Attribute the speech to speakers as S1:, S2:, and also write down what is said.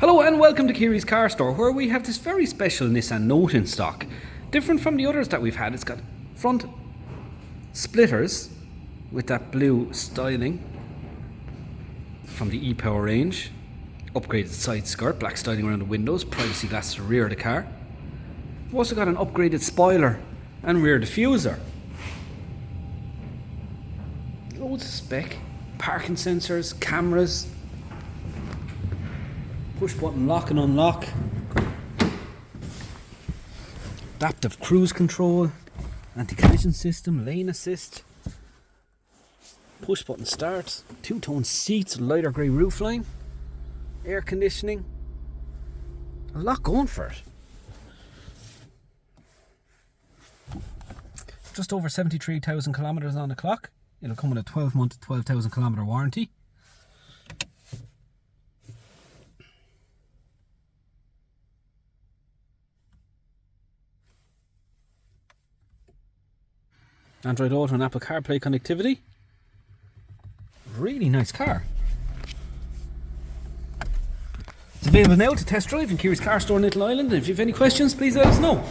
S1: Hello and welcome to Kiri's Car Store, where we have this very special Nissan Note in stock. Different from the others that we've had. It's got front splitters with that blue styling from the e-Power range. Upgraded side skirt, black styling around the windows, privacy glass to the rear of the car. We've also got an upgraded spoiler and rear diffuser. Loads of spec, parking sensors, cameras, push button lock and unlock, adaptive cruise control, anti-collision system, lane assist, push button start, two-tone seats, lighter grey roofline, air conditioning. A lot going for it. Just over 73,000 kilometres on the clock. It'll come with a 12-month, 12,000 kilometre warranty. Android Auto and Apple CarPlay connectivity. Really nice car. It's available now to test drive in Kiri's Car Store in Little Island. If you have any questions, please let us know.